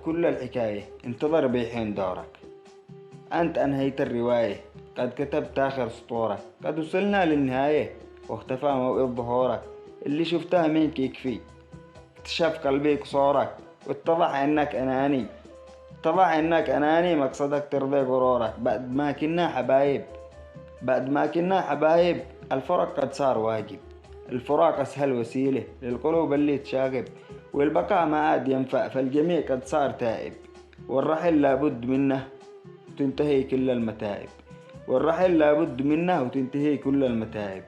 كل الحكاية، انتظر بيحين دورك. أنت أنهيت الرواية، قد كتبت آخر سطورك، قد وصلنا للنهاية واختفى موعد ظهورك. اللي شفتها منك يكفي، اكتشف قلبي قصورك، واتضح انك اناني. اتضح انك اناني، مقصدك ترضي غرورك. بعد ما كنا حبايب الفرق قد صار واجب. الفراق اسهل وسيلة للقلوب اللي تشاغب، والبقاء ما عاد ينفع فالجميع قد صار تائب. والرحل لابد منه وتنتهي كل المتاعب.